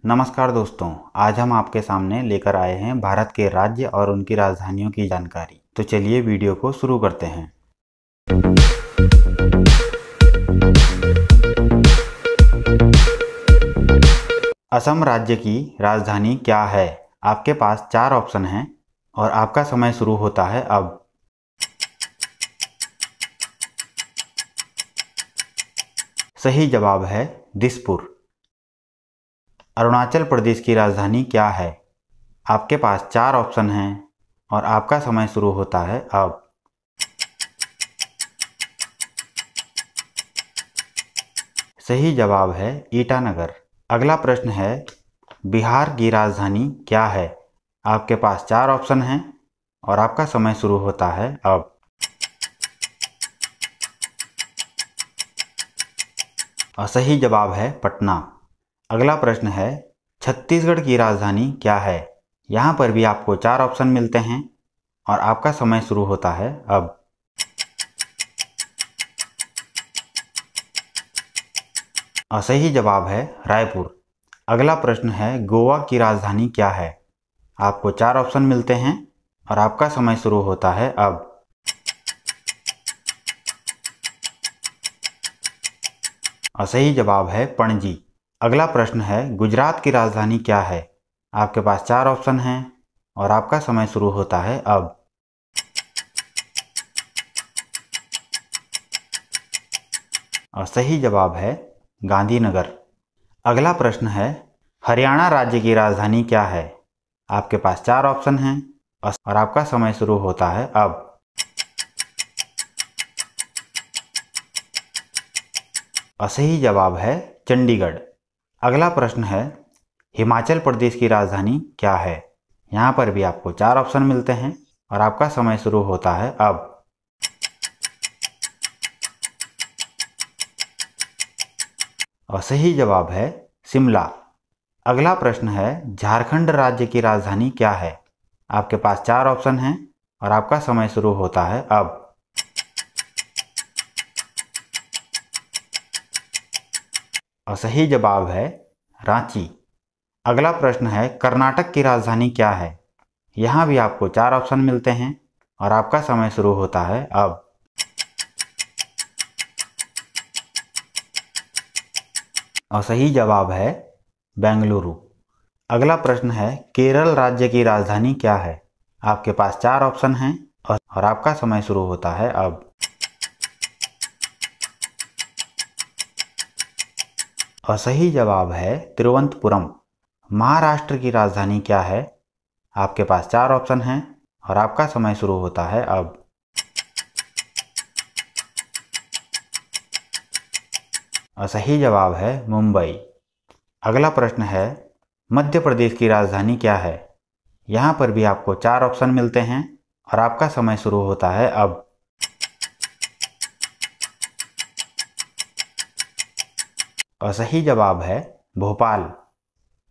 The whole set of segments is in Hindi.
नमस्कार दोस्तों, आज हम आपके सामने लेकर आए हैं भारत के राज्य और उनकी राजधानियों की जानकारी। तो चलिए वीडियो को शुरू करते हैं। असम राज्य की राजधानी क्या है? आपके पास 4 ऑप्शन हैं और आपका समय शुरू होता है अब। सही जवाब है दिसपुर। अरुणाचल प्रदेश की राजधानी क्या है? आपके पास 4 ऑप्शन हैं और आपका समय शुरू होता है अब। सही जवाब है ईटानगर। अगला प्रश्न है, बिहार की राजधानी क्या है? आपके पास 4 ऑप्शन हैं और आपका समय शुरू होता है अब। और सही जवाब है पटना। अगला प्रश्न है, छत्तीसगढ़ की राजधानी क्या है? यहाँ पर भी आपको 4 ऑप्शन मिलते हैं और आपका समय शुरू होता है अब। और सही जवाब है रायपुर। अगला प्रश्न है, गोवा की राजधानी क्या है? आपको 4 ऑप्शन मिलते हैं और आपका समय शुरू होता है अब। और सही जवाब है पणजी। अगला प्रश्न है, गुजरात की राजधानी क्या है? आपके पास 4 ऑप्शन हैं और आपका समय शुरू होता है अब। और सही जवाब है गांधीनगर। अगला प्रश्न है, हरियाणा राज्य की राजधानी क्या है? आपके पास 4 ऑप्शन हैं और आपका समय शुरू होता है अब। और सही जवाब है चंडीगढ़। अगला प्रश्न है, हिमाचल प्रदेश की राजधानी क्या है? यहाँ पर भी आपको 4 ऑप्शन मिलते हैं और आपका समय शुरू होता है अब। और सही जवाब है शिमला। अगला प्रश्न है, झारखंड राज्य की राजधानी क्या है? आपके पास 4 ऑप्शन हैं और आपका समय शुरू होता है अब। और सही जवाब है रांची। अगला प्रश्न है, कर्नाटक की राजधानी क्या है? यहाँ भी आपको 4 ऑप्शन मिलते हैं और आपका समय शुरू होता है अब। और सही जवाब है बेंगलुरु। अगला प्रश्न है, केरल राज्य की राजधानी क्या है? आपके पास 4 ऑप्शन हैं और आपका समय शुरू होता है अब। और सही जवाब है तिरुवनंतपुरम। महाराष्ट्र की राजधानी क्या है? आपके पास 4 ऑप्शन हैं और आपका समय शुरू होता है अब। और सही जवाब है मुंबई। अगला प्रश्न है, मध्य प्रदेश की राजधानी क्या है? यहाँ पर भी आपको 4 ऑप्शन मिलते हैं और आपका समय शुरू होता है अब। और सही जवाब है भोपाल।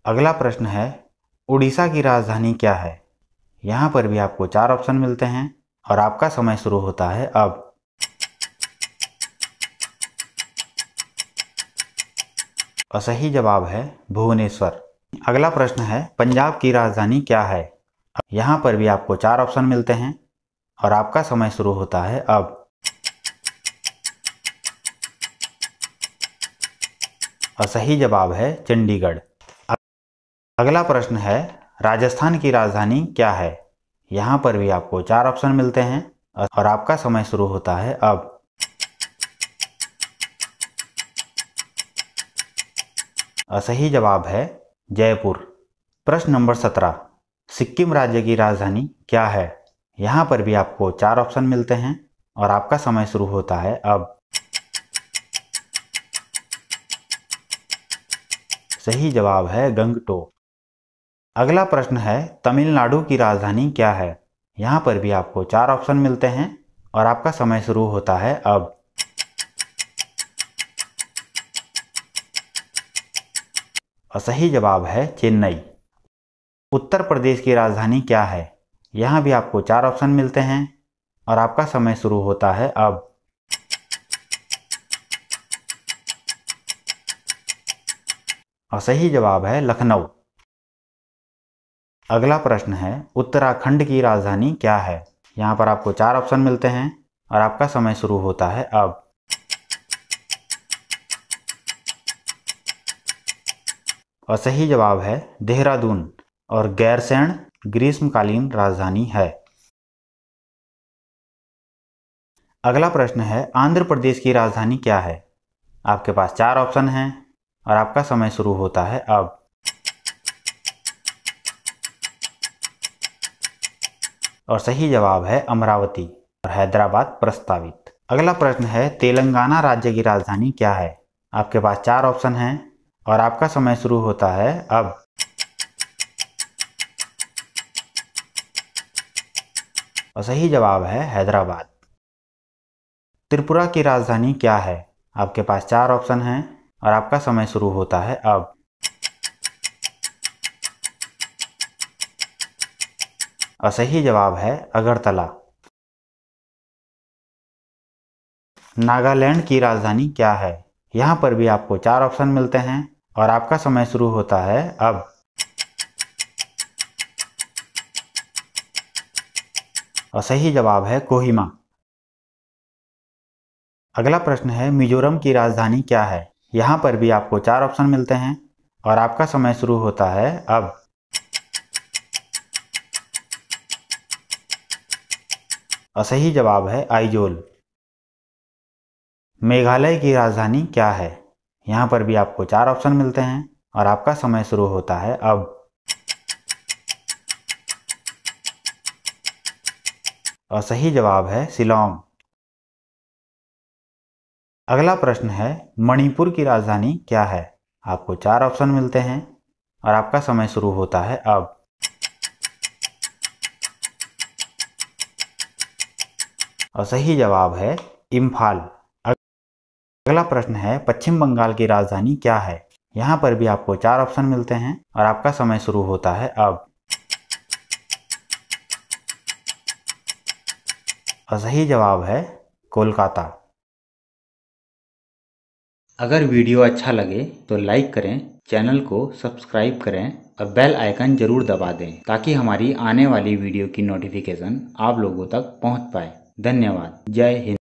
अगला प्रश्न है, उड़ीसा की राजधानी क्या है? यहाँ पर भी आपको 4 ऑप्शन मिलते हैं और आपका समय शुरू होता है अब। और सही जवाब है भुवनेश्वर। अगला प्रश्न है, पंजाब की राजधानी क्या है? यहाँ पर भी आपको 4 ऑप्शन मिलते हैं और आपका समय शुरू होता है अब। और सही जवाब है चंडीगढ़। अगला प्रश्न है, राजस्थान की राजधानी क्या है? यहाँ पर भी आपको 4 ऑप्शन मिलते हैं और आपका समय शुरू होता है अब। और सही जवाब है जयपुर। प्रश्न नंबर 17, सिक्किम राज्य की राजधानी क्या है? यहाँ पर भी आपको 4 ऑप्शन मिलते हैं और आपका समय शुरू होता है अब। सही जवाब है गंगटोक। अगला प्रश्न है, तमिलनाडु की राजधानी क्या है? यहाँ पर भी आपको 4 ऑप्शन मिलते हैं और आपका समय शुरू होता है अब। और सही जवाब है चेन्नई। उत्तर प्रदेश की राजधानी क्या है? यहाँ भी आपको 4 ऑप्शन मिलते हैं और आपका समय शुरू होता है अब। और सही जवाब है लखनऊ। अगला प्रश्न है उत्तराखंड की राजधानी क्या है। यहाँ पर आपको 4 ऑप्शन मिलते हैं और आपका समय शुरू होता है अब। और सही जवाब है देहरादून और गैरसैंण ग्रीष्मकालीन राजधानी है। अगला प्रश्न है आंध्र प्रदेश की राजधानी क्या है। आपके पास 4 ऑप्शन हैं और आपका समय शुरू होता है अब। और सही जवाब है अमरावती और हैदराबाद प्रस्तावित। अगला प्रश्न है तेलंगाना राज्य की राजधानी क्या है। आपके पास 4 ऑप्शन हैं और आपका समय शुरू होता है अब। और सही जवाब है हैदराबाद। त्रिपुरा की राजधानी क्या है। आपके पास 4 ऑप्शन हैं और आपका समय शुरू होता है अब। और सही जवाब है अगरतला। नागालैंड की राजधानी क्या है। यहाँ पर भी आपको 4 ऑप्शन मिलते हैं और आपका समय शुरू होता है अब। और सही जवाब है कोहिमा। अगला प्रश्न है मिजोरम की राजधानी क्या है। यहाँ पर भी आपको 4 ऑप्शन मिलते हैं और आपका समय शुरू होता है अब। और सही जवाब है आइजोल। मेघालय की राजधानी क्या है। यहाँ पर भी आपको 4 ऑप्शन मिलते हैं और आपका समय शुरू होता है अब। और सही जवाब है शिलोंग। अगला प्रश्न है मणिपुर की राजधानी क्या है। आपको 4 ऑप्शन मिलते हैं और आपका समय शुरू होता है अब। और सही जवाब है इम्फाल। अगला प्रश्न है पश्चिम बंगाल की राजधानी क्या है। यहाँ पर भी आपको 4 ऑप्शन मिलते हैं और आपका समय शुरू होता है अब। और सही जवाब है कोलकाता। अगर वीडियो अच्छा लगे तो लाइक करें, चैनल को सब्सक्राइब करें और बेल आइकन जरूर दबा दें ताकि हमारी आने वाली वीडियो की नोटिफिकेशन आप लोगों तक पहुंच पाए। धन्यवाद। जय हिंद।